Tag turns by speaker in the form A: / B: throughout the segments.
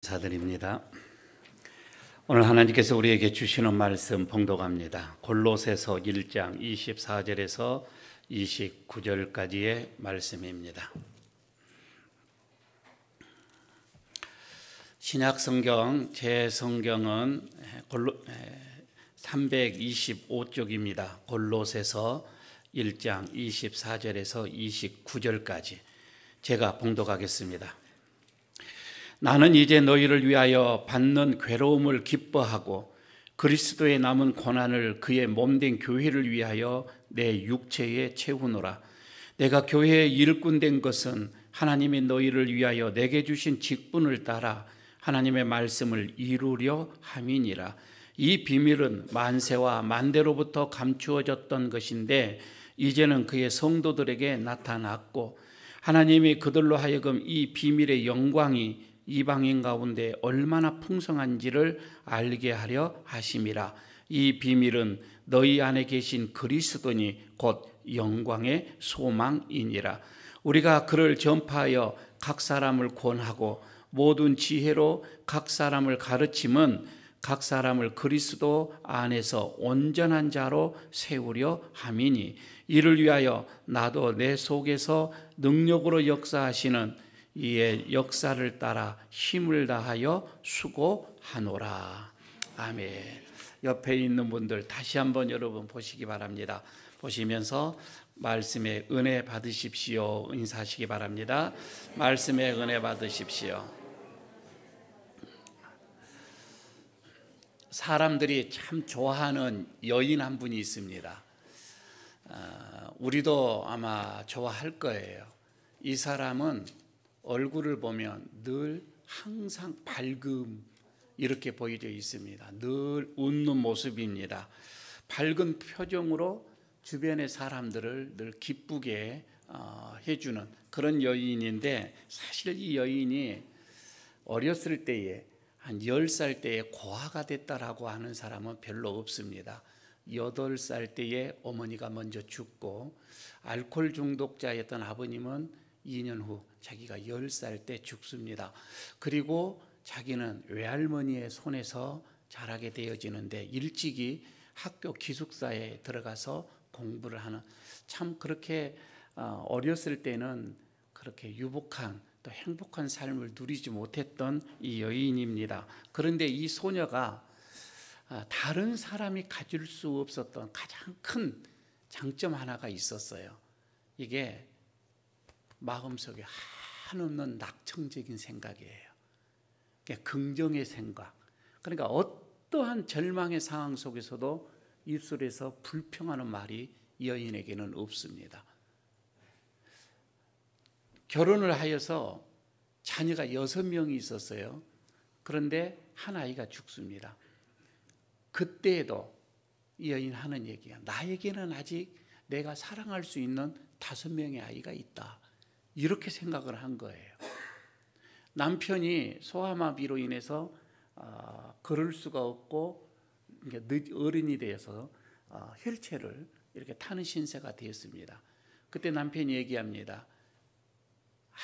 A: 감사드립니다. 오늘 하나님께서 우리에게 주시는 말씀 봉독합니다. 골로새서 1장 24절에서 29절까지의 말씀입니다. 신약성경 제 성경은 325쪽입니다. 골로새서 1장 24절에서 29절까지 제가 봉독하겠습니다. 나는 이제 너희를 위하여 받는 괴로움을 기뻐하고 그리스도의 남은 고난을 그의 몸된 교회를 위하여 내 육체에 채우노라. 내가 교회의 일꾼 된 것은 하나님이 너희를 위하여 내게 주신 직분을 따라 하나님의 말씀을 이루려 함이니라. 이 비밀은 만세와 만대로부터 감추어졌던 것인데 이제는 그의 성도들에게 나타났고 하나님이 그들로 하여금 이 비밀의 영광이 이방인 가운데 얼마나 풍성한지를 알게 하려 하심이라. 이 비밀은 너희 안에 계신 그리스도니 곧 영광의 소망이니라. 우리가 그를 전파하여 각 사람을 권하고 모든 지혜로 각 사람을 가르침은 각 사람을 그리스도 안에서 온전한 자로 세우려 함이니 이를 위하여 나도 내 속에서 능력으로 역사하시는 이의 역사를 따라 힘을 다하여 수고하노라. 아멘. 옆에 있는 분들 다시 한번 여러분 보시기 바랍니다. 보시면서 말씀의 은혜 받으십시오 인사하시기 바랍니다. 말씀의 은혜 받으십시오. 사람들이 참 좋아하는 여인 한 분이 있습니다. 우리도 아마 좋아할 거예요. 이 사람은 얼굴을 보면 늘 항상 밝음 이렇게 보여져 있습니다. 늘 웃는 모습입니다. 밝은 표정으로 주변의 사람들을 늘 기쁘게 해주는 그런 여인인데 사실 이 여인이 어렸을 때에 한 10살 때에 고아가 됐다라고 하는 사람은 별로 없습니다. 8살 때에 어머니가 먼저 죽고 알코올 중독자였던 아버님은 2년 후 자기가 10살 때 죽습니다. 그리고 자기는 외할머니의 손에서 자라게 되어지는데 일찍이 학교 기숙사에 들어가서 공부를 하는 참 그렇게 어렸을 때는 그렇게 유복한 또 행복한 삶을 누리지 못했던 이 여인입니다. 그런데 이 소녀가 다른 사람이 가질 수 없었던 가장 큰 장점 하나가 있었어요. 이게 마음속에 한없는 낙천적인 생각이에요. 긍정의 생각. 그러니까 어떠한 절망의 상황 속에서도 입술에서 불평하는 말이 여인에게는 없습니다. 결혼을 하여서 자녀가 6명이 있었어요. 그런데 한 아이가 죽습니다. 그때에도 이 여인 하는 얘기야. 나에게는 아직 내가 사랑할 수 있는 5명의 아이가 있다. 이렇게 생각을 한 거예요. 남편이 소아마비로 인해서 걸을 수가 없고 어른이 되어서 휠체어를 이렇게 타는 신세가 되었습니다. 그때 남편이 얘기합니다.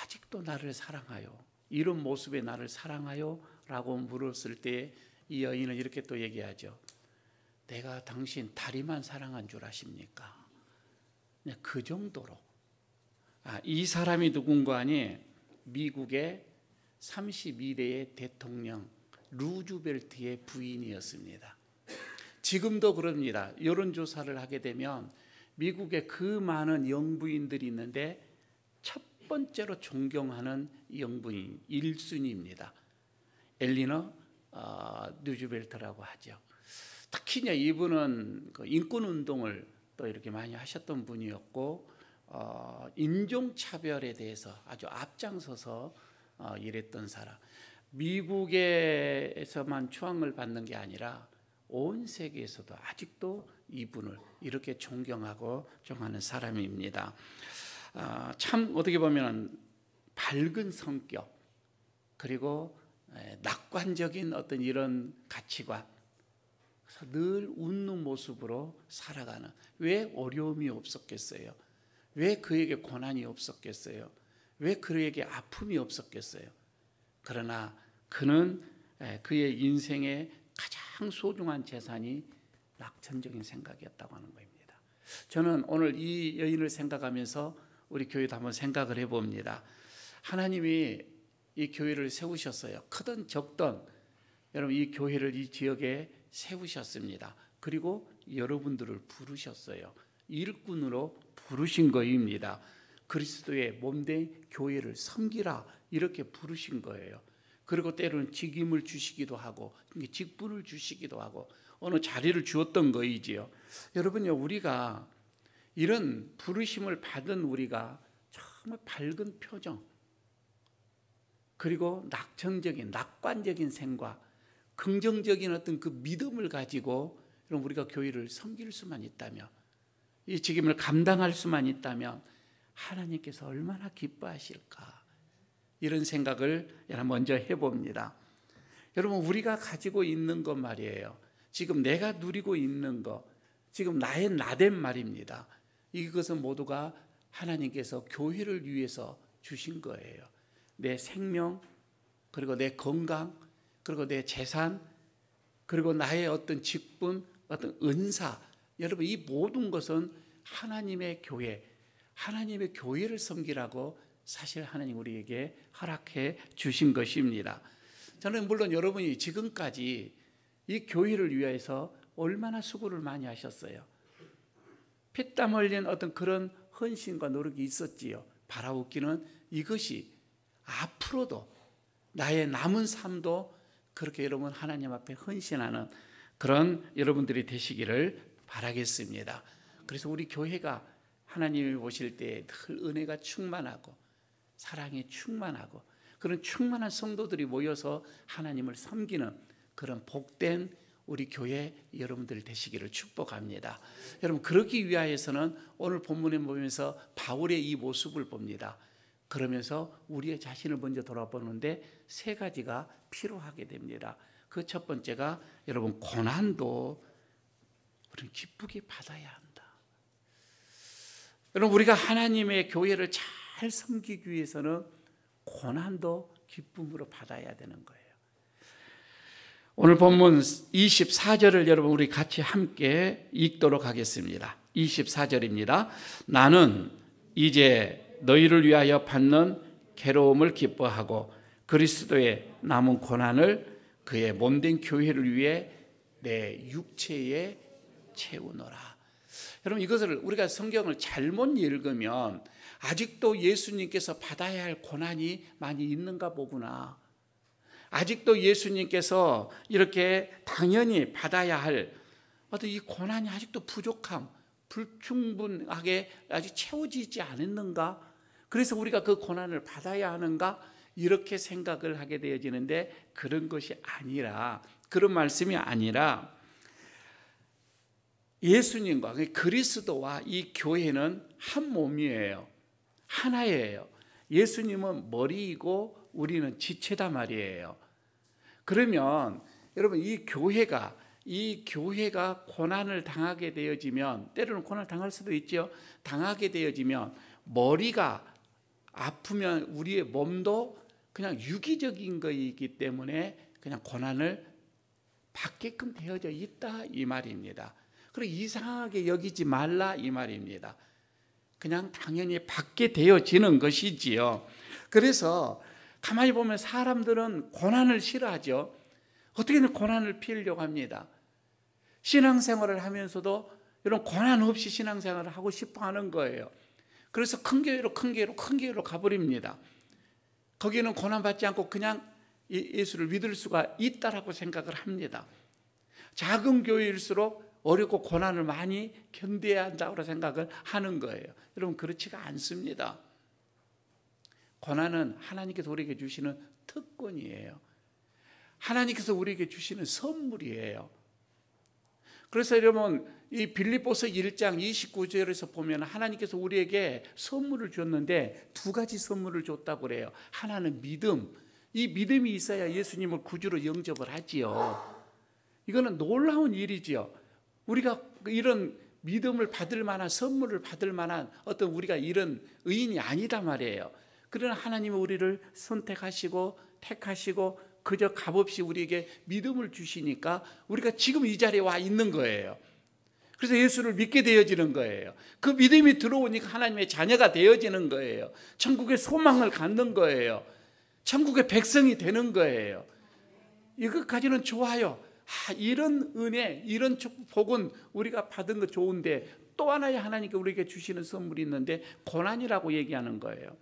A: 아직도 나를 사랑하여? 이런 모습의 나를 사랑하여? 라고 물었을 때 이 여인은 이렇게 또 얘기하죠. 내가 당신 다리만 사랑한 줄 아십니까? 그 정도로. 이 사람이 누군가 하니 미국의 32대의 대통령 루즈벨트의 부인이었습니다. 지금도 그럽니다. 여론조사를 하게 되면 미국에 그 많은 영부인들이 있는데 첫 번째로 존경하는 영부인 1순위입니다. 엘리너 루즈벨트라고 하죠. 특히나 이분은 인권운동을 또 이렇게 많이 하셨던 분이었고 인종차별에 대해서 아주 앞장서서 일했던 사람. 미국에서만 추앙을 받는 게 아니라 온 세계에서도 아직도 이분을 이렇게 존경하고 존경하는 사람입니다. 참 어떻게 보면 밝은 성격 그리고 낙관적인 어떤 이런 가치관, 늘 웃는 모습으로 살아가는. 왜 어려움이 없었겠어요? 왜 그에게 고난이 없었겠어요? 왜 그에게 아픔이 없었겠어요? 그러나 그는 그의 인생의 가장 소중한 재산이 낙천적인 생각이었다고 하는 겁니다. 저는 오늘 이 여인을 생각하면서 우리 교회도 한번 생각을 해봅니다. 하나님이 이 교회를 세우셨어요. 크든 적든 여러분 이 교회를 이 지역에 세우셨습니다. 그리고 여러분들을 부르셨어요. 일꾼으로 부르신 거입니다. 그리스도의 몸된 교회를 섬기라 이렇게 부르신 거예요. 그리고 때로는 직임을 주시기도 하고 직분을 주시기도 하고 어느 자리를 주었던 거이지요. 여러분요, 우리가 이런 부르심을 받은 우리가 정말 밝은 표정, 그리고 낙관적인 생각, 긍정적인 어떤 그 믿음을 가지고 우리가 교회를 섬길 수만 있다면, 이 직임을 감당할 수만 있다면 하나님께서 얼마나 기뻐하실까, 이런 생각을 먼저 해봅니다. 여러분, 우리가 가지고 있는 것 말이에요. 지금 내가 누리고 있는 것, 지금 나의 나됨 말입니다. 이것은 모두가 하나님께서 교회를 위해서 주신 거예요. 내 생명, 그리고 내 건강, 그리고 내 재산, 그리고 나의 어떤 직분, 어떤 은사, 여러분 이 모든 것은 하나님의 교회, 하나님의 교회를 섬기라고 사실 하나님 우리에게 허락해 주신 것입니다. 저는 물론 여러분이 지금까지 이 교회를 위해서 얼마나 수고를 많이 하셨어요. 피땀 흘린 어떤 그런 헌신과 노력이 있었지요. 바라옵기는 이것이 앞으로도 나의 남은 삶도 그렇게 여러분 하나님 앞에 헌신하는 그런 여러분들이 되시기를 바라겠습니다. 그래서 우리 교회가 하나님이 보실 때 늘 은혜가 충만하고 사랑이 충만하고 그런 충만한 성도들이 모여서 하나님을 섬기는 그런 복된 우리 교회 여러분들 되시기를 축복합니다. 여러분, 그러기 위하여서는 오늘 본문에 보면서 바울의 이 모습을 봅니다. 그러면서 우리의 자신을 먼저 돌아보는데 세 가지가 필요하게 됩니다. 그 첫 번째가 여러분, 고난도 우리는 기쁘게 받아야 한다. 여러분, 우리가 하나님의 교회를 잘 섬기기 위해서는 고난도 기쁨으로 받아야 되는 거예요. 오늘 본문 24절을 여러분 우리 같이 함께 읽도록 하겠습니다. 24절입니다. 나는 이제 너희를 위하여 받는 괴로움을 기뻐하고 그리스도의 남은 고난을 그의 몸된 교회를 위해 내 육체에 채우노라. 여러분, 이것을 우리가 성경을 잘못 읽으면 아직도 예수님께서 받아야 할 고난이 많이 있는가 보구나, 아직도 예수님께서 이렇게 당연히 받아야 할 어떤 이 고난이 아직도 부족함, 불충분하게 아직 채워지지 않았는가, 그래서 우리가 그 고난을 받아야 하는가, 이렇게 생각을 하게 되어지는데 그런 것이 아니라, 그런 말씀이 아니라 예수님과 그리스도와 이 교회는 한 몸이에요. 하나예요. 예수님은 머리이고 우리는 지체다 말이에요. 그러면 여러분, 이 교회가 고난을 당하게 되어지면, 때로는 고난을 당할 수도 있죠. 당하게 되어지면 머리가 아프면 우리의 몸도 그냥 유기적인 것이기 때문에 그냥 고난을 받게끔 되어져 있다, 이 말입니다. 그리고 이상하게 여기지 말라, 이 말입니다. 그냥 당연히 받게 되어지는 것이지요. 그래서 가만히 보면 사람들은 고난을 싫어하죠. 어떻게든 고난을 피하려고 합니다. 신앙생활을 하면서도 이런 고난 없이 신앙생활을 하고 싶어 하는 거예요. 그래서 큰 교회로 가버립니다. 거기는 고난받지 않고 그냥 예수를 믿을 수가 있다라고 생각을 합니다. 작은 교회일수록 어렵고 고난을 많이 견뎌야 한다고 생각을 하는 거예요. 여러분, 그렇지가 않습니다. 고난은 하나님께서 우리에게 주시는 특권이에요. 하나님께서 우리에게 주시는 선물이에요. 그래서 여러분, 이 빌립보서 1장 29절에서 보면 하나님께서 우리에게 선물을 줬는데 두 가지 선물을 줬다고 그래요. 하나는 믿음. 이 믿음이 있어야 예수님을 구주로 영접을 하지요. 이거는 놀라운 일이지요. 우리가 이런 믿음을 받을 만한, 선물을 받을 만한 어떤 우리가 이런 의인이 아니다 말이에요. 그러나 하나님은 우리를 선택하시고 택하시고 그저 값없이 우리에게 믿음을 주시니까 우리가 지금 이 자리에 와 있는 거예요. 그래서 예수를 믿게 되어지는 거예요. 그 믿음이 들어오니까 하나님의 자녀가 되어지는 거예요. 천국의 소망을 갖는 거예요. 천국의 백성이 되는 거예요. 이것까지는 좋아요. 이런 은혜, 이런 복은 우리가 받은 거 좋은데 또 하나의 하나님께 우리에게 주시는 선물이 있는데 고난이라고 얘기하는 거예요.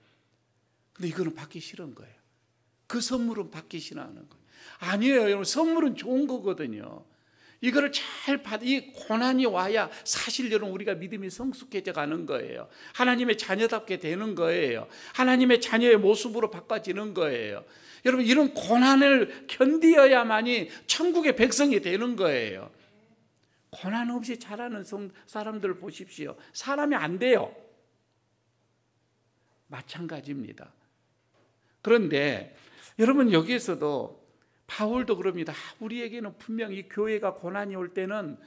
A: 근데 이거는 받기 싫은 거예요. 그 선물은 받기 싫어하는 거예요. 아니에요, 여러분. 선물은 좋은 거거든요. 이거를 잘 이 고난이 와야 사실 여러분 우리가 믿음이 성숙해져 가는 거예요. 하나님의 자녀답게 되는 거예요. 하나님의 자녀의 모습으로 바꿔지는 거예요. 여러분 이런 고난을 견디어야만이 천국의 백성이 되는 거예요. 고난 없이 자라는 사람들 보십시오. 사람이 안 돼요. 마찬가지입니다. 그런데 여러분 여기에서도 바울도 그럽니다. 우리에게는 분명히 교회가 고난이 올 때는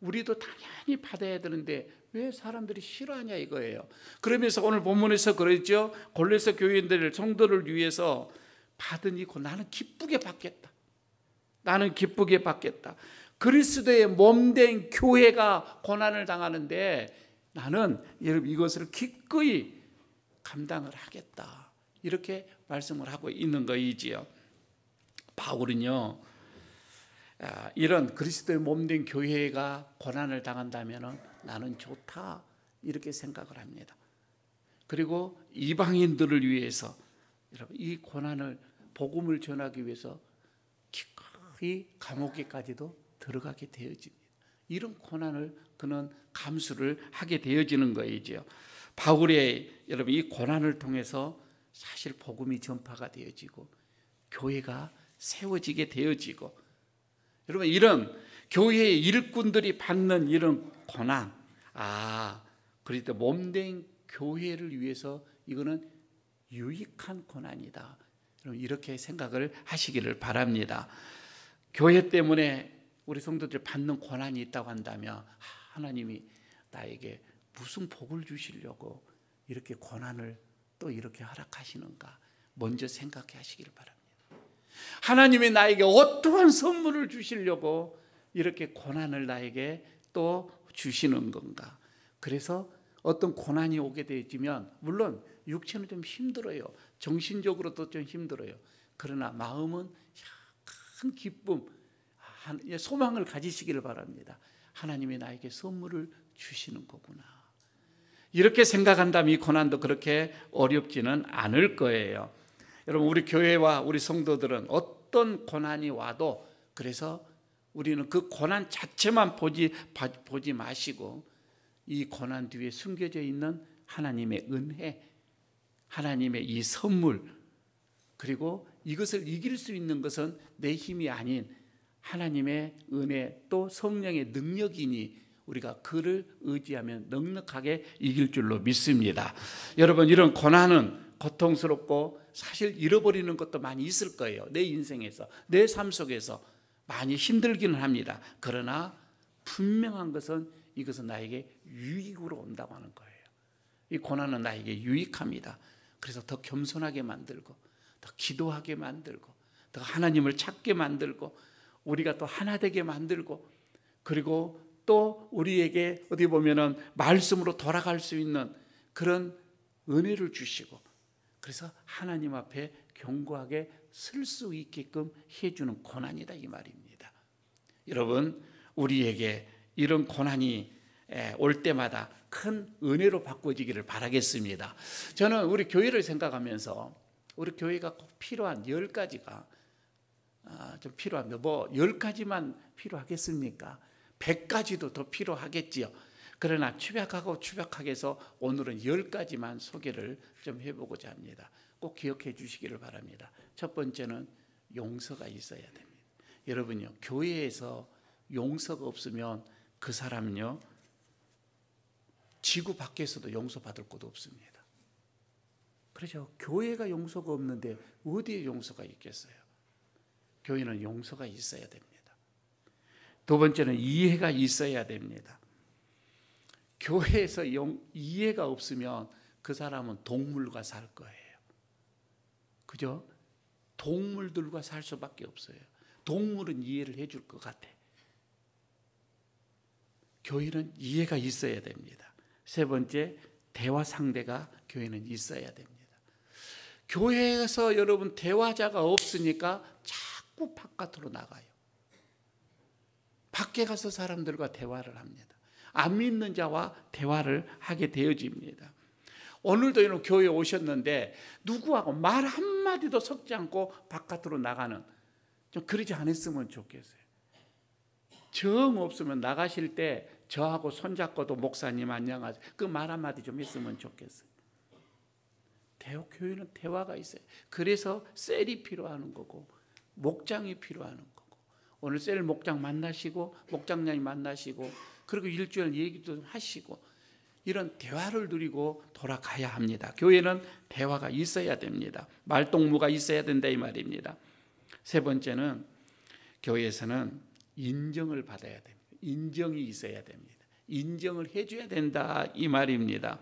A: 우리도 당연히 받아야 되는데 왜 사람들이 싫어하냐 이거예요. 그러면서 오늘 본문에서 그러죠. 골로새 교인들 성도를 위해서 받은 이 고난 나는 기쁘게 받겠다. 나는 기쁘게 받겠다. 그리스도의 몸된 교회가 고난을 당하는데 나는 여러분 이것을 기꺼이 감당을 하겠다. 이렇게 말씀을 하고 있는 거이지요. 바울은요, 이런 그리스도의 몸된 교회가 고난을 당한다면 나는 좋다 이렇게 생각을 합니다. 그리고 이방인들을 위해서 여러분 이 고난을 복음을 전하기 위해서 기꺼이 감옥에까지도 들어가게 되어집니다. 이런 고난을 그는 감수를 하게 되어지는 거이죠. 바울의 여러분 이 고난을 통해서 사실 복음이 전파가 되어지고 교회가 세워지게 되어지고 여러분 이런 교회의 일꾼들이 받는 이런 고난 그래도 몸된 교회를 위해서 이거는 유익한 고난이다. 여러분 이렇게 생각을 하시기를 바랍니다. 교회 때문에 우리 성도들 받는 고난이 있다고 한다면 하나님이 나에게 무슨 복을 주시려고 이렇게 고난을 또 이렇게 허락하시는가 먼저 생각해 하시기를 바랍니다. 하나님이 나에게 어떠한 선물을 주시려고 이렇게 고난을 나에게 또 주시는 건가. 그래서 어떤 고난이 오게 되지면 물론 육체는 좀 힘들어요. 정신적으로도 좀 힘들어요. 그러나 마음은 큰 기쁨, 소망을 가지시기를 바랍니다. 하나님이 나에게 선물을 주시는 거구나. 이렇게 생각한다면 이 고난도 그렇게 어렵지는 않을 거예요. 여러분 우리 교회와 우리 성도들은 어떤 고난이 와도 그래서 우리는 그 고난 자체만 보지 마시고 이 고난 뒤에 숨겨져 있는 하나님의 은혜, 하나님의 이 선물, 그리고 이것을 이길 수 있는 것은 내 힘이 아닌 하나님의 은혜 또 성령의 능력이니 우리가 그를 의지하면 넉넉하게 이길 줄로 믿습니다. 여러분 이런 고난은 고통스럽고 사실 잃어버리는 것도 많이 있을 거예요. 내 인생에서 내 삶 속에서 많이 힘들기는 합니다. 그러나 분명한 것은 이것은 나에게 유익으로 온다고 하는 거예요. 이 고난은 나에게 유익합니다. 그래서 더 겸손하게 만들고 더 기도하게 만들고 더 하나님을 찾게 만들고 우리가 또 하나 되게 만들고 그리고 또 우리에게 어디 보면은 말씀으로 돌아갈 수 있는 그런 은혜를 주시고 그래서 하나님 앞에 견고하게 설 수 있게끔 해주는 고난이다 이 말입니다. 여러분 우리에게 이런 고난이 올 때마다 큰 은혜로 바꿔지기를 바라겠습니다. 저는 우리 교회를 생각하면서 우리 교회가 꼭 필요한 10가지가 좀 필요합니다. 뭐 10가지만 필요하겠습니까? 100가지도 더 필요하겠지요. 그러나 추박하게 해서 오늘은 10가지만 소개를 좀 해보고자 합니다. 꼭 기억해 주시기를 바랍니다. 첫 번째는 용서가 있어야 됩니다. 여러분요, 교회에서 용서가 없으면 그 사람은요, 지구 밖에서도 용서받을 곳 없습니다. 그렇죠. 교회가 용서가 없는데 어디에 용서가 있겠어요? 교회는 용서가 있어야 됩니다. 두 번째는 이해가 있어야 됩니다. 교회에서 이해가 없으면 그 사람은 동물과 살 거예요. 그죠? 동물들과 살 수밖에 없어요. 동물은 이해를 해줄 것 같아. 교회는 이해가 있어야 됩니다. 세 번째, 대화 상대가 교회는 있어야 됩니다. 교회에서 여러분 대화자가 없으니까 자꾸 바깥으로 나가요. 밖에 가서 사람들과 대화를 합니다. 안 믿는 자와 대화를 하게 되어집니다. 오늘도 이런 교회에 오셨는데 누구하고 말 한마디도 섞지 않고 바깥으로 나가는, 좀 그러지 않았으면 좋겠어요. 정 없으면 나가실 때 저하고 손잡고도 목사님 안녕하세요, 그 말 한마디 좀 했으면 좋겠어요. 교회는 대화가 있어요. 그래서 셀이 필요한 거고 목장이 필요한 거고, 오늘 셀 목장 만나시고 목장장님 만나시고 그리고 일주일 얘기도 하시고 이런 대화를 누리고 돌아가야 합니다. 교회는 대화가 있어야 됩니다. 말동무가 있어야 된다 이 말입니다. 세 번째는 교회에서는 인정을 받아야 됩니다. 인정이 있어야 됩니다. 인정을 해줘야 된다 이 말입니다.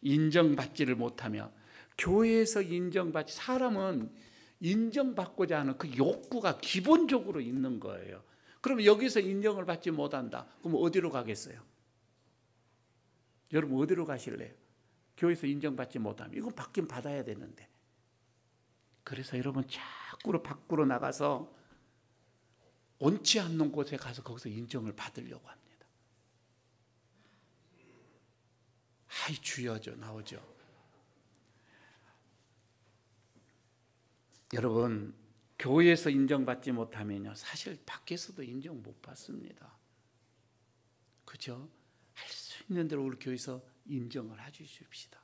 A: 인정받지를 못하면, 교회에서 인정받지, 사람은 인정받고자 하는 그 욕구가 기본적으로 있는 거예요. 그럼 여기서 인정을 받지 못한다. 그럼 어디로 가겠어요? 여러분 어디로 가실래요? 교회에서 인정받지 못하면. 이건 받긴 받아야 되는데. 그래서 여러분 자꾸 밖으로 나가서 원치 않는 곳에 가서 거기서 인정을 받으려고 합니다. 아이 주여져 나오죠. 여러분 교회에서 인정받지 못하면요 사실 밖에서도 인정 못 받습니다. 그죠? 할 수 있는 대로 우리 교회에서 인정을 해주십시다.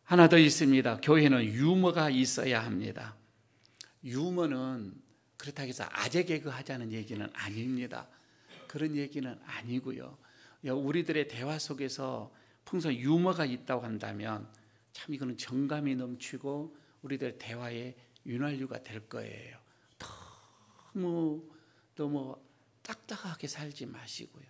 A: 하나 더 있습니다. 교회는 유머가 있어야 합니다. 유머는 그렇다고 해서 아재 개그 하자는 얘기는 아닙니다. 그런 얘기는 아니고요. 우리들의 대화 속에서 평소 유머가 있다고 한다면 참 이거는 정감이 넘치고 우리들 대화의 윤활유가 될 거예요. 너무 딱딱하게 살지 마시고요.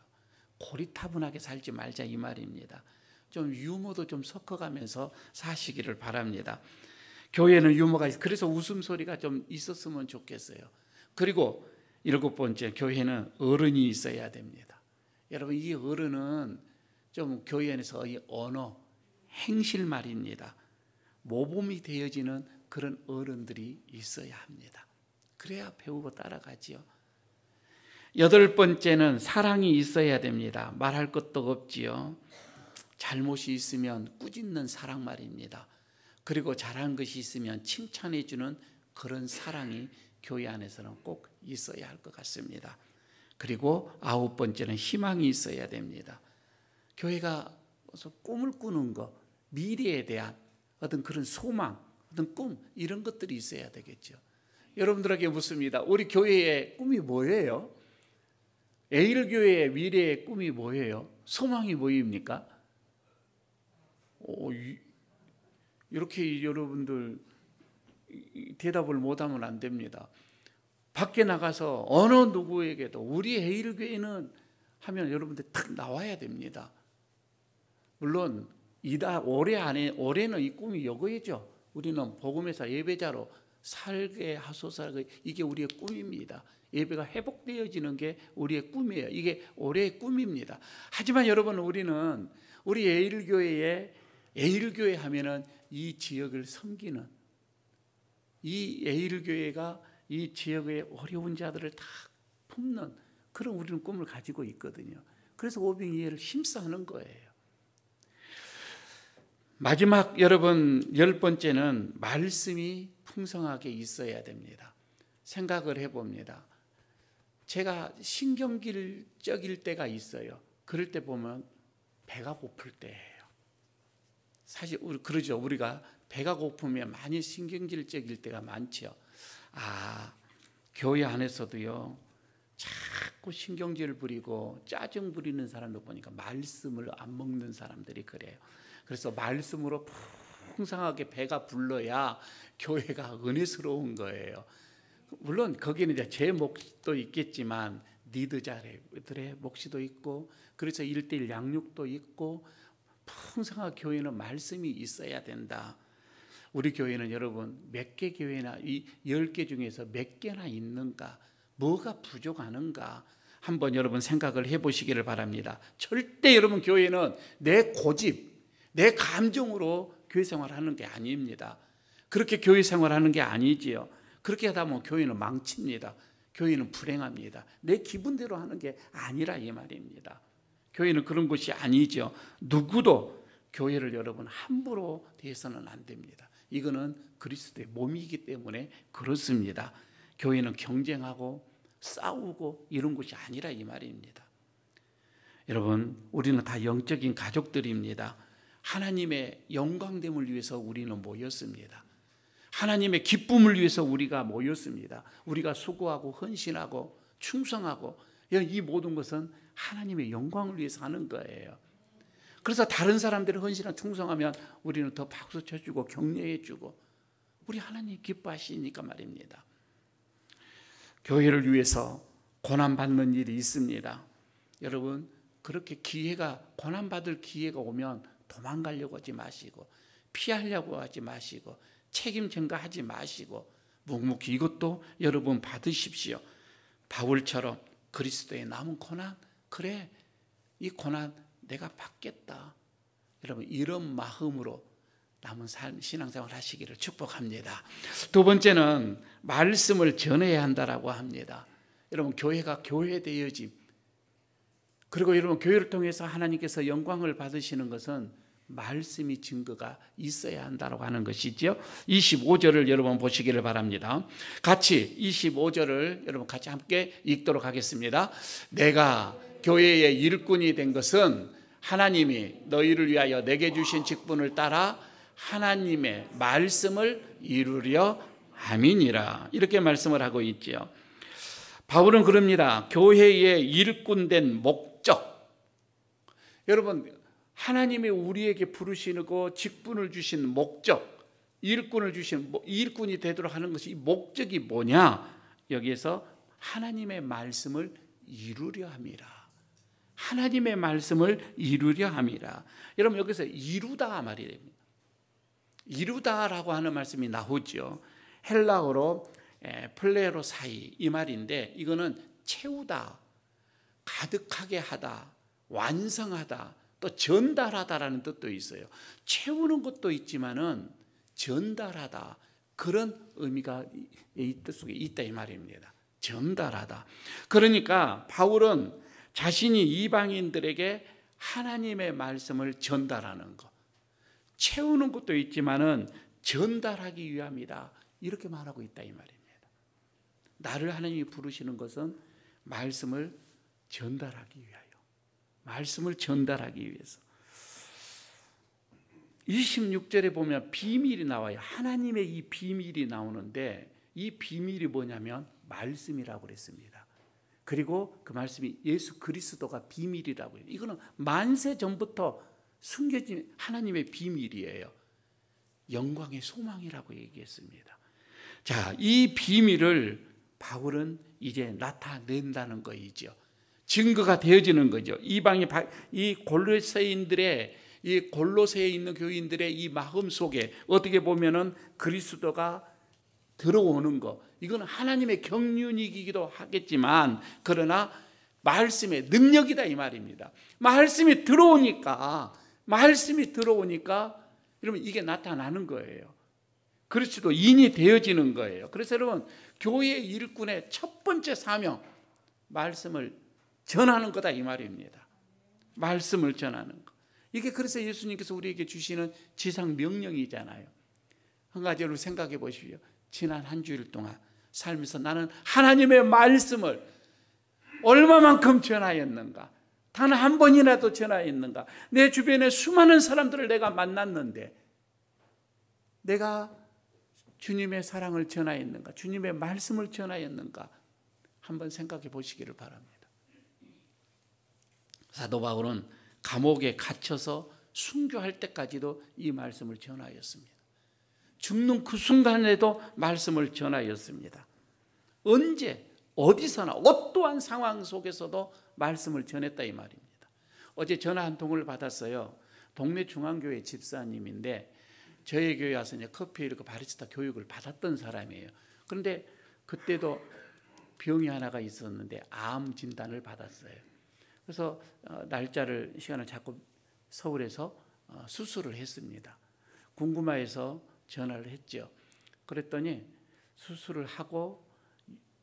A: 고리타분하게 살지 말자 이 말입니다. 좀 유머도 좀 섞어가면서 사시기를 바랍니다. 교회는 유머가 있어요. 그래서 웃음소리가 좀 있었으면 좋겠어요. 그리고 7번째, 교회는 어른이 있어야 됩니다. 여러분 이 어른은 좀 교회 안에서 이 언어, 행실 말입니다. 모범이 되어지는 그런 어른들이 있어야 합니다. 그래야 배우고 따라가지요. 8번째는 사랑이 있어야 됩니다. 말할 것도 없지요. 잘못이 있으면 꾸짖는 사랑 말입니다. 그리고 잘한 것이 있으면 칭찬해 주는 그런 사랑이 교회 안에서는 꼭 있어야 할 것 같습니다. 그리고 9번째는 희망이 있어야 됩니다. 교회가 꿈을 꾸는 것, 미래에 대한 어떤 그런 소망, 어떤 꿈, 이런 것들이 있어야 되겠죠. 여러분들에게 묻습니다. 우리 교회의 꿈이 뭐예요? 에일교회의 미래의 꿈이 뭐예요? 소망이 뭐입니까? 이렇게 여러분들 대답을 못하면 안 됩니다. 밖에 나가서 어느 누구에게도 우리 에일교회는 하면 여러분들 딱 나와야 됩니다. 물론 올해는 이 꿈이 이거죠. 우리는 복음회사 예배자로 살게 하소서, 이게 우리의 꿈입니다. 예배가 회복되어지는 게 우리의 꿈이에요. 이게 올해의 꿈입니다. 하지만 여러분 우리는 우리 에일교회 하면은 이 지역을 섬기는, 이 에일교회가 이 지역의 어려운 자들을 다 품는 그런 우리는 꿈을 가지고 있거든요. 그래서 오병이어를 힘써하는 거예요. 마지막 여러분 10번째는 말씀이 풍성하게 있어야 됩니다. 생각을 해봅니다. 제가 신경질적일 때가 있어요. 그럴 때 보면 배가 고플 때예요. 사실 그러죠. 우리가 배가 고프면 많이 신경질적일 때가 많죠. 교회 안에서도요. 자꾸 신경질 부리고 짜증 부리는 사람들 보니까 말씀을 안 먹는 사람들이 그래요. 그래서 말씀으로 풍성하게 배가 불러야 교회가 은혜스러운 거예요. 물론 거기는 이제 제 몫도 있겠지만 리더자들의 몫도 있고, 그래서 1:1 양육도 있고, 풍성한 교회는 말씀이 있어야 된다. 우리 교회는 여러분 몇 개 교회나 이 10개 중에서 몇 개나 있는가, 뭐가 부족하는가 한번 여러분 생각을 해보시기를 바랍니다. 절대 여러분 교회는 내 고집, 내 감정으로 교회 생활하는 게 아닙니다. 그렇게 교회 생활하는 게 아니지요. 그렇게 하다 보면 교회는 망칩니다. 교회는 불행합니다. 내 기분대로 하는 게 아니라 이 말입니다. 교회는 그런 것이 아니죠. 누구도 교회를 여러분 함부로 대해서는 안 됩니다. 이거는 그리스도의 몸이기 때문에 그렇습니다. 교회는 경쟁하고 싸우고 이런 것이 아니라 이 말입니다. 여러분, 우리는 다 영적인 가족들입니다. 하나님의 영광됨을 위해서 우리는 모였습니다. 하나님의 기쁨을 위해서 우리가 모였습니다. 우리가 수고하고 헌신하고 충성하고 이 모든 것은 하나님의 영광을 위해서 하는 거예요. 그래서 다른 사람들이 헌신하고 충성하면 우리는 더 박수 쳐주고 격려해주고 우리 하나님 기뻐하시니까 말입니다. 교회를 위해서 고난받는 일이 있습니다. 여러분, 그렇게 고난받을 기회가 오면 도망가려고 하지 마시고 피하려고 하지 마시고 책임 전가하지 마시고 묵묵히 이것도 여러분 받으십시오. 바울처럼 그리스도의 남은 고난, 그래 이 고난 내가 받겠다. 여러분 이런 마음으로 남은 삶 신앙생활 하시기를 축복합니다. 두 번째는 말씀을 전해야 한다라고 합니다. 여러분 교회가 교회되어짐, 그리고 여러분 교회를 통해서 하나님께서 영광을 받으시는 것은 말씀이 증거가 있어야 한다고 하는 것이죠. 25절을 여러분 보시기를 바랍니다. 같이 25절을 여러분 같이 함께 읽도록 하겠습니다. 내가 교회의 일꾼이 된 것은 하나님이 너희를 위하여 내게 주신 직분을 따라 하나님의 말씀을 이루려 함이니라. 이렇게 말씀을 하고 있죠. 바울은 그럽니다. 교회의 일꾼된 목적. 여러분 하나님이 우리에게 부르시고 직분을 주신 목적, 일꾼을 주신 일꾼이 되도록 하는 것이 이 목적이 뭐냐? 여기에서 하나님의 말씀을 이루려 함이라. 하나님의 말씀을 이루려 함이라. 여러분 여기서 이루다 말이에요. 이루다라고 하는 말씀이 나오죠. 헬라어로 플레로사이 이 말인데 이거는 채우다, 가득하게 하다, 완성하다, 또 전달하다라는 뜻도 있어요. 채우는 것도 있지만은 전달하다 그런 의미가 이 뜻 속에 있다 이 말입니다. 전달하다. 그러니까 바울은 자신이 이방인들에게 하나님의 말씀을 전달하는 것, 채우는 것도 있지만은 전달하기 위함이다 이렇게 말하고 있다 이 말입니다. 나를 하나님이 부르시는 것은 말씀을 전달하기 위하여, 말씀을 전달하기 위해서. 26절에 보면 비밀이 나와요. 하나님의 이 비밀이 나오는데 이 비밀이 뭐냐면 말씀이라고 그랬습니다. 그리고 그 말씀이 예수 그리스도가 비밀이라고 해요. 이거는 만세 전부터 숨겨진 하나님의 비밀이에요. 영광의 소망이라고 얘기했습니다. 자, 이 비밀을 바울은 이제 나타낸다는 거이죠. 증거가 되어지는 거죠. 이 골로새인들의 이 골로새에 있는 교인들의 이 마음 속에 어떻게 보면은 그리스도가 들어오는 거, 이건 하나님의 경륜이기도 하겠지만 그러나 말씀의 능력이다 이 말입니다. 말씀이 들어오니까 여러분 이게 나타나는 거예요. 그리스도인이 되어지는 거예요. 그래서 여러분 교회의 일꾼의 첫 번째 사명, 말씀을 전하는 거다 이 말입니다. 말씀을 전하는 거. 이게 그래서 예수님께서 우리에게 주시는 지상 명령이잖아요. 한 가지로 생각해 보십시오. 지난 한 주일 동안 살면서 나는 하나님의 말씀을 얼마만큼 전하였는가? 단 한 번이라도 전하였는가? 내 주변에 수많은 사람들을 내가 만났는데 내가 주님의 사랑을 전하였는가? 주님의 말씀을 전하였는가? 한번 생각해 보시기를 바랍니다. 사도 바울은 감옥에 갇혀서 순교할 때까지도 이 말씀을 전하였습니다. 죽는 그 순간에도 말씀을 전하였습니다. 언제 어디서나 어떠한 상황 속에서도 말씀을 전했다 이 말입니다. 어제 전화 한 통을 받았어요. 동네 중앙교회 집사님인데 저희 교회 와서 이제 커피 이렇게 바리스타 교육을 받았던 사람이에요. 그런데 그때도 병이 하나가 있었는데 암 진단을 받았어요. 그래서 시간을 잡고 서울에서 수술을 했습니다. 궁금해서 전화를 했죠. 그랬더니 수술을 하고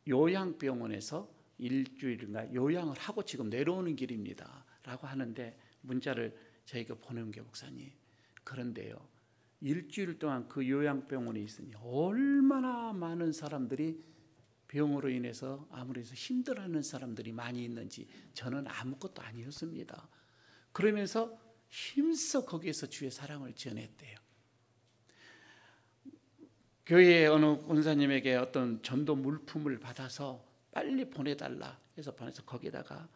A: 요양병원에서 일주일인가 요양을 하고 지금 내려오는 길입니다 라고 하는데, 문자를 저희가 보내는 게, 목사님 그런데요, 일주일 동안 그 요양병원에 있으니 얼마나 많은 사람들이 병으로 인해서 아무래도 힘들어하는 사람들이 많이 있는지 저는 아무것도 아니었습니다. 그러면서 힘써 거기에서 주의 사랑을 전했대요. 교회의 어느 권사님에게 어떤 전도 물품을 받아서 빨리 보내달라 해서 보내서 거기다가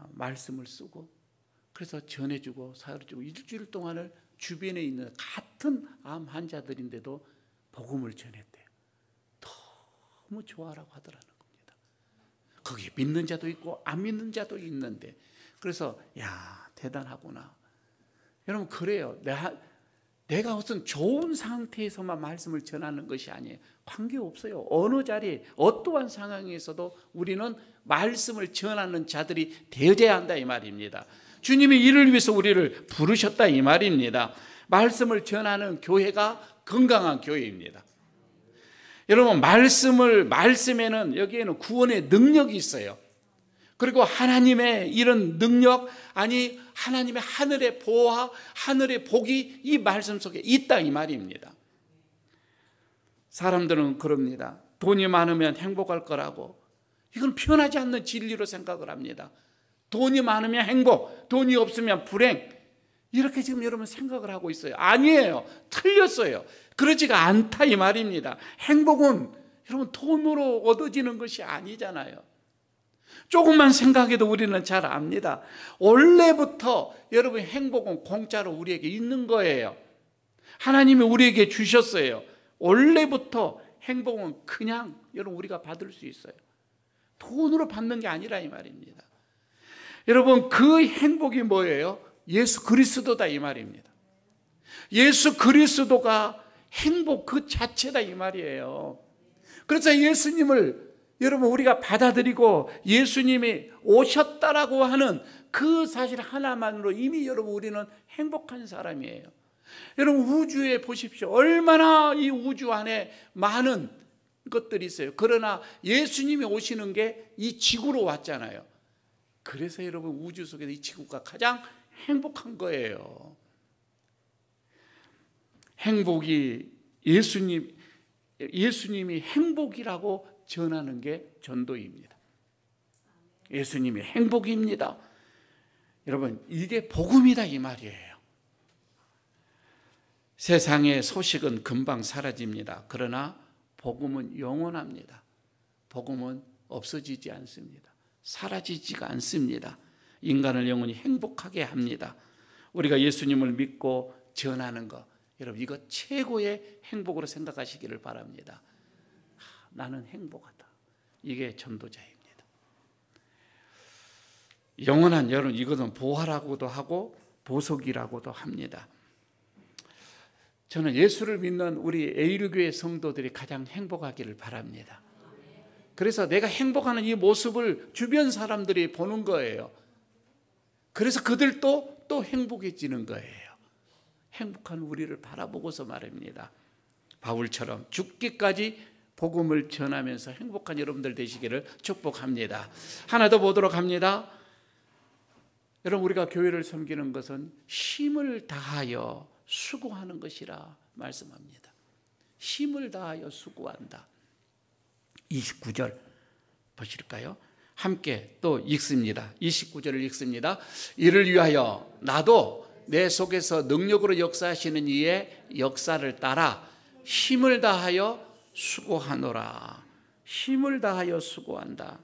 A: 말씀을 쓰고, 그래서 전해주고 사료주고 일주일 동안을 주변에 있는 같은 암 환자들인데도 복음을 전했대요. 너무 좋아라고 하더라는 겁니다. 거기에 믿는 자도 있고 안 믿는 자도 있는데, 그래서 야 대단하구나. 여러분 그래요. 내가 어떤 좋은 상태에서만 말씀을 전하는 것이 아니에요. 관계없어요. 어느 자리에 어떠한 상황에서도 우리는 말씀을 전하는 자들이 되어야 한다 이 말입니다. 주님이 이를 위해서 우리를 부르셨다 이 말입니다. 말씀을 전하는 교회가 건강한 교회입니다. 여러분 말씀에는 여기에는 구원의 능력이 있어요. 그리고 하나님의 이런 능력, 아니 하나님의 하늘의 보호와 하늘의 복이 이 말씀 속에 있다 이 말입니다. 사람들은 그럽니다. 돈이 많으면 행복할 거라고. 이건 편하지 않는 진리로 생각을 합니다. 돈이 많으면 행복, 돈이 없으면 불행, 이렇게 지금 여러분 생각을 하고 있어요. 아니에요. 틀렸어요. 그러지가 않다 이 말입니다. 행복은 여러분 돈으로 얻어지는 것이 아니잖아요. 조금만 생각해도 우리는 잘 압니다. 원래부터 여러분 행복은 공짜로 우리에게 있는 거예요. 하나님이 우리에게 주셨어요. 원래부터 행복은 그냥 여러분 우리가 받을 수 있어요. 돈으로 받는 게 아니라 이 말입니다. 여러분 그 행복이 뭐예요? 예수 그리스도다 이 말입니다. 예수 그리스도가 행복 그 자체다 이 말이에요. 그래서 예수님을 여러분 우리가 받아들이고 예수님이 오셨다라고 하는 그 사실 하나만으로 이미 여러분 우리는 행복한 사람이에요. 여러분 우주에 보십시오. 얼마나 이 우주 안에 많은 것들이 있어요. 그러나 예수님이 오시는 게 이 지구로 왔잖아요. 그래서 여러분 우주 속에서 이 지구가 가장 행복한 거예요. 행복이 예수님이 행복이라고 전하는 게 전도입니다. 예수님이 행복입니다. 여러분 이게 복음이다 이 말이에요. 세상의 소식은 금방 사라집니다. 그러나 복음은 영원합니다. 복음은 없어지지 않습니다. 사라지지가 않습니다. 인간을 영원히 행복하게 합니다. 우리가 예수님을 믿고 전하는 것, 여러분 이거 최고의 행복으로 생각하시기를 바랍니다. 나는 행복하다. 이게 전도자입니다. 영원한 여러분 이것은 보화라고도 하고 보석이라고도 합니다. 저는 예수를 믿는 우리 에이르교회 성도들이 가장 행복하기를 바랍니다. 그래서 내가 행복하는 이 모습을 주변 사람들이 보는 거예요. 그래서 그들도 또 행복해지는 거예요. 행복한 우리를 바라보고서 말입니다. 바울처럼 죽기까지 복음을 전하면서 행복한 여러분들 되시기를 축복합니다. 하나 더 보도록 합니다. 여러분 우리가 교회를 섬기는 것은 힘을 다하여 수고하는 것이라 말씀합니다. 힘을 다하여 수고한다. 29절 보실까요? 함께 또 읽습니다. 29절을 읽습니다. 이를 위하여 나도 내 속에서 능력으로 역사하시는 이의 역사를 따라 힘을 다하여 수고하노라. 힘을 다하여 수고한다.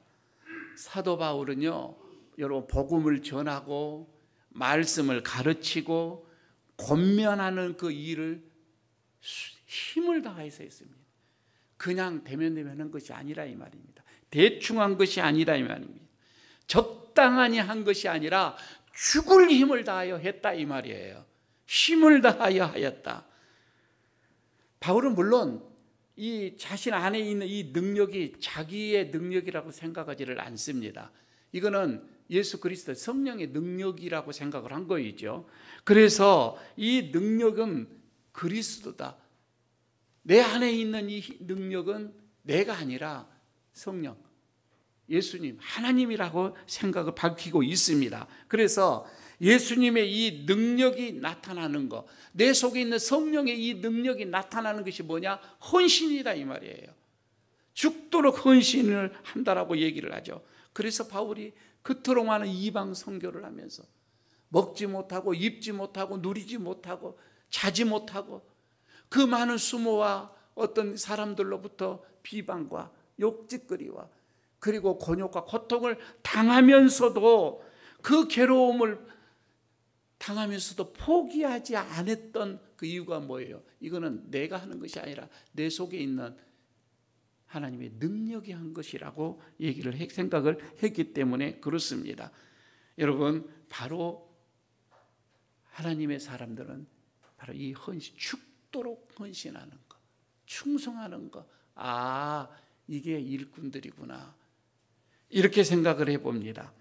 A: 사도 바울은요, 여러분 복음을 전하고 말씀을 가르치고 권면하는 그 일을 힘을 다해서 했습니다. 그냥 대면대면 한 것이 아니라 이 말입니다. 대충 한 것이 아니라 이 말입니다. 적당하니 한 것이 아니라 죽을 힘을 다하여 했다 이 말이에요. 힘을 다하여 하였다. 바울은 물론 이 자신 안에 있는 이 능력이 자기의 능력이라고 생각하지를 않습니다. 이거는 예수 그리스도 성령의 능력이라고 생각을 한 거이죠. 그래서 이 능력은 그리스도다. 내 안에 있는 이 능력은 내가 아니라 성령, 예수님, 하나님이라고 생각을 밝히고 있습니다. 그래서 예수님의 이 능력이 나타나는 것, 내 속에 있는 성령의 이 능력이 나타나는 것이 뭐냐? 헌신이다 이 말이에요. 죽도록 헌신을 한다라고 얘기를 하죠. 그래서 바울이 그토록 많은 이방 선교를 하면서 먹지 못하고 입지 못하고 누리지 못하고 자지 못하고 그 많은 수모와 어떤 사람들로부터 비방과 욕짓거리와 그리고 곤욕과 고통을 당하면서도 그 괴로움을 당하면서도 포기하지 않았던 그 이유가 뭐예요? 이거는 내가 하는 것이 아니라 내 속에 있는 하나님의 능력이 한 것이라고 생각을 했기 때문에 그렇습니다. 여러분, 바로 하나님의 사람들은 바로 이 헌신, 죽도록 헌신하는 것, 충성하는 것, 이게 일꾼들이구나, 이렇게 생각을 해봅니다.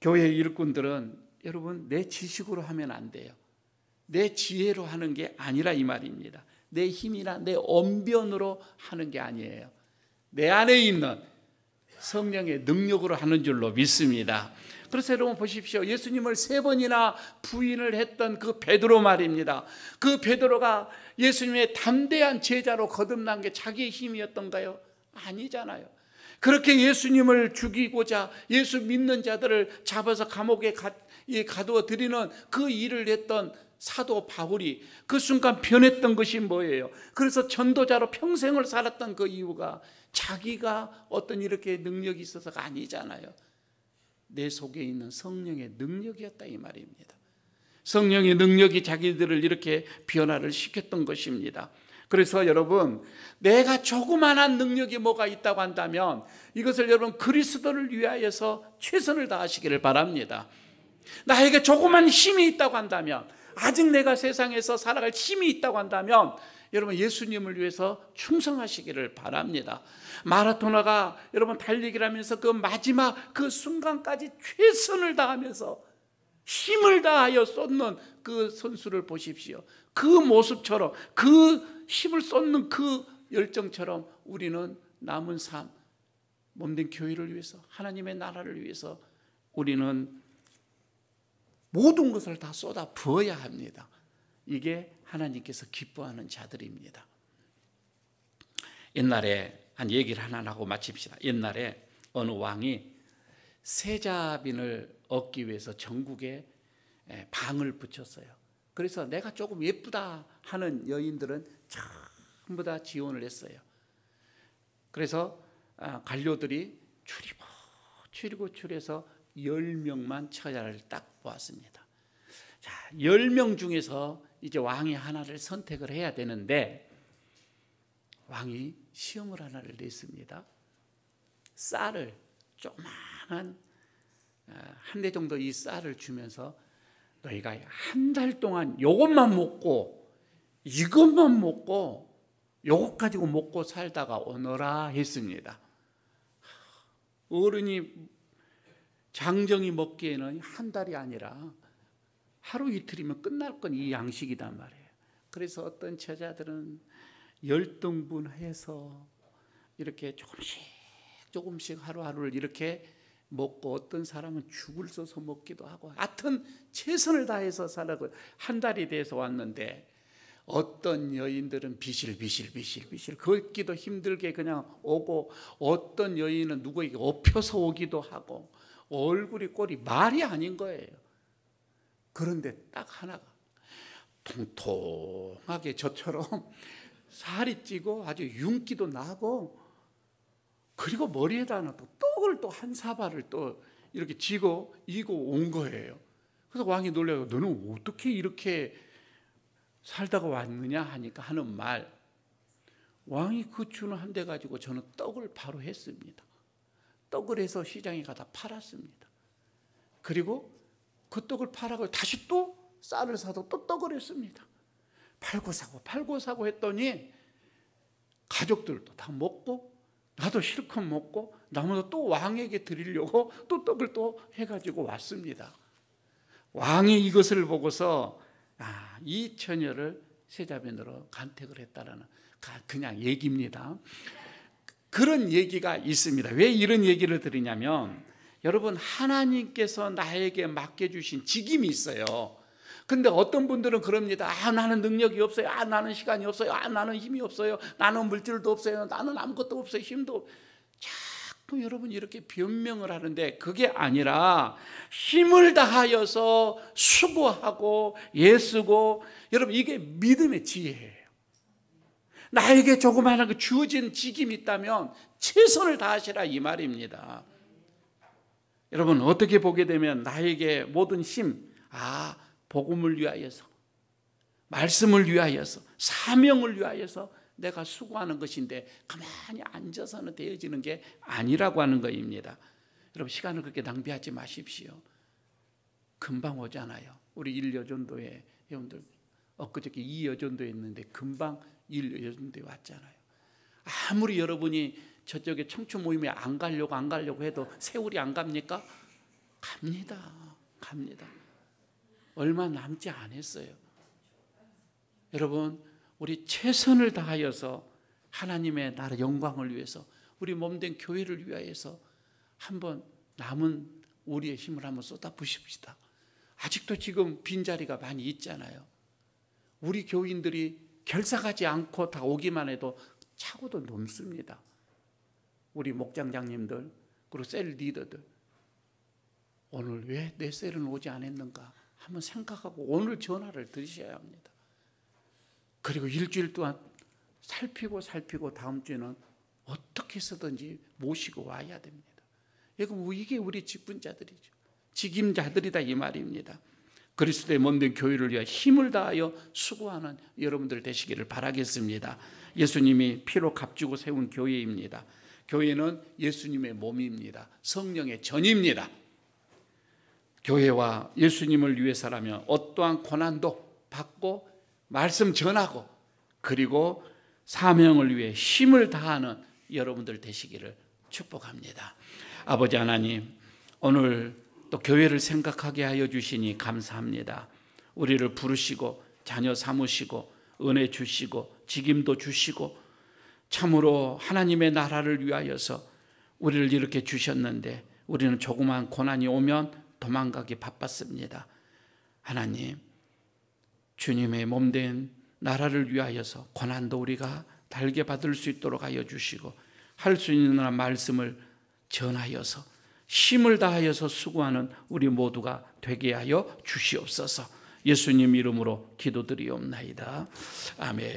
A: 교회 일꾼들은 여러분 내 지식으로 하면 안 돼요. 내 지혜로 하는 게 아니라 이 말입니다. 내 힘이나 내 언변으로 하는 게 아니에요. 내 안에 있는 성령의 능력으로 하는 줄로 믿습니다. 그래서 여러분 보십시오. 예수님을 3번이나 부인을 했던 그 베드로 말입니다. 그 베드로가 예수님의 담대한 제자로 거듭난 게 자기의 힘이었던가요? 아니잖아요. 그렇게 예수님을 죽이고자 예수 믿는 자들을 잡아서 감옥에 가두어 드리는 그 일을 했던 사도 바울이 그 순간 변했던 것이 뭐예요? 그래서 전도자로 평생을 살았던 그 이유가 자기가 어떤 이렇게 능력이 있어서가 아니잖아요. 내 속에 있는 성령의 능력이었다 이 말입니다. 성령의 능력이 자기들을 이렇게 변화를 시켰던 것입니다. 그래서 여러분, 내가 조그만한 능력이 뭐가 있다고 한다면 이것을 여러분 그리스도를 위하여서 최선을 다하시기를 바랍니다. 나에게 조그만 힘이 있다고 한다면, 아직 내가 세상에서 살아갈 힘이 있다고 한다면 여러분 예수님을 위해서 충성하시기를 바랍니다. 마라토너가 여러분 달리기를 하면서 그 마지막 그 순간까지 최선을 다하면서 힘을 다하여 쏟는 그 선수를 보십시오. 그 모습처럼, 그 힘을 쏟는 그 열정처럼 우리는 남은 삶, 몸된 교회를 위해서, 하나님의 나라를 위해서 우리는 모든 것을 다 쏟아 부어야 합니다. 이게 하나님께서 기뻐하는 자들입니다. 옛날에 한 얘기를 하나 하고 마칩시다. 옛날에 어느 왕이 세자빈을 얻기 위해서 전국에 방을 붙였어요. 그래서 내가 조금 예쁘다 하는 여인들은 전부 다 지원을 했어요. 그래서 관료들이 출해서 10명만 처자를 딱 보았습니다. 자, 10명 중에서 이제 왕이 하나를 선택을 해야 되는데 왕이 시험을 하나를 냈습니다. 쌀을 조그마한 한 대 정도 이 쌀을 주면서 너희가 한 달 동안 이것만 먹고 이것만 먹고 이것 가지고 먹고 살다가 오너라 했습니다. 어른이 장정이 먹기에는 한 달이 아니라 하루 이틀이면 끝날 건 이 양식이단 말이에요. 그래서 어떤 처자들은 10등분 해서 이렇게 조금씩 하루하루를 이렇게 먹고, 어떤 사람은 죽을 써서 먹기도 하고, 하여튼 최선을 다해서 살아고 한 달이 돼서 왔는데 어떤 여인들은 비실비실 걷기도 힘들게 그냥 오고, 어떤 여인은 누구에게 업혀서 오기도 하고, 얼굴이 꼴이 말이 아닌 거예요. 그런데 딱 하나가 통통하게 저처럼 살이 찌고 아주 윤기도 나고, 그리고 머리에다 또 떡을 또 한 사발을 또 이렇게 이고 온 거예요. 그래서 왕이 놀라고 너는 어떻게 이렇게 살다가 왔느냐 하니까 하는 말, 왕이 그 주는 한 대 가지고 저는 떡을 바로 했습니다. 떡을 해서 시장에 가다 팔았습니다. 그리고 그 떡을 팔아서 다시 또 쌀을 사서 또 떡을 했습니다. 팔고 사고 했더니 가족들도 다 먹고 나도 실컷 먹고 남은 또 왕에게 드리려고 또 떡을 또 해가지고 왔습니다. 왕이 이것을 보고서 이 처녀를 세자변으로 간택을 했다라는 그냥 얘기입니다. 그런 얘기가 있습니다. 왜 이런 얘기를 드리냐면 여러분, 하나님께서 나에게 맡겨주신 직임이 있어요. 근데 어떤 분들은 그럽니다. 나는 능력이 없어요. 나는 시간이 없어요. 나는 힘이 없어요. 나는 물질도 없어요. 나는 아무것도 없어요. 힘도 없어요. 자꾸 여러분 이렇게 변명을 하는데 그게 아니라 힘을 다하여서 수고하고 애쓰고, 여러분 이게 믿음의 지혜예요. 나에게 조그마한 그 주어진 직임이 있다면 최선을 다하시라 이 말입니다. 여러분 어떻게 보게 되면 나에게 모든 힘, 복음을 위하여서, 말씀을 위하여서, 사명을 위하여서 내가 수고하는 것인데 가만히 앉아서는 되어지는 게 아니라고 하는 것입니다. 여러분 시간을 그렇게 낭비하지 마십시오. 금방 오잖아요. 우리 1여전도에 여러분들 엊그저께 2여전도에 있는데 금방 1여전도에 왔잖아요. 아무리 여러분이 저쪽에 청춘 모임에 안 가려고 해도 세월이 안 갑니까? 갑니다. 얼마 남지 않았어요. 여러분 우리 최선을 다하여서 하나님의 나라 영광을 위해서, 우리 몸된 교회를 위하여서 한번 남은 우리의 힘을 한번 쏟아부십시다. 아직도 지금 빈자리가 많이 있잖아요. 우리 교인들이 결석하지 않고 다 오기만 해도 차고도 넘습니다. 우리 목장장님들 그리고 셀 리더들, 오늘 왜 내 셀은 오지 않았는가 한번 생각하고 오늘 전화를 드리셔야 합니다. 그리고 일주일 동안 살피고 다음 주에는 어떻게 해서든지 모시고 와야 됩니다. 이게 우리 직분자들이죠. 직임자들이다 이 말입니다. 그리스도의 몸된 교회를 위해 힘을 다하여 수고하는 여러분들 되시기를 바라겠습니다. 예수님이 피로 값주고 세운 교회입니다. 교회는 예수님의 몸입니다. 성령의 전입니다. 교회와 예수님을 위해서라면 어떠한 고난도 받고 말씀 전하고 그리고 사명을 위해 힘을 다하는 여러분들 되시기를 축복합니다. 아버지 하나님, 오늘 또 교회를 생각하게 하여 주시니 감사합니다. 우리를 부르시고 자녀 삼으시고 은혜 주시고 직임도 주시고 참으로 하나님의 나라를 위하여서 우리를 이렇게 주셨는데 우리는 조그만 고난이 오면 도망가기 바빴습니다. 하나님, 주님의 몸된 나라를 위하여서 고난도 우리가 달게 받을 수 있도록 하여 주시고 할 수 있는 말씀을 전하여서 힘을 다하여서 수고하는 우리 모두가 되게 하여 주시옵소서. 예수님 이름으로 기도드리옵나이다. 아멘.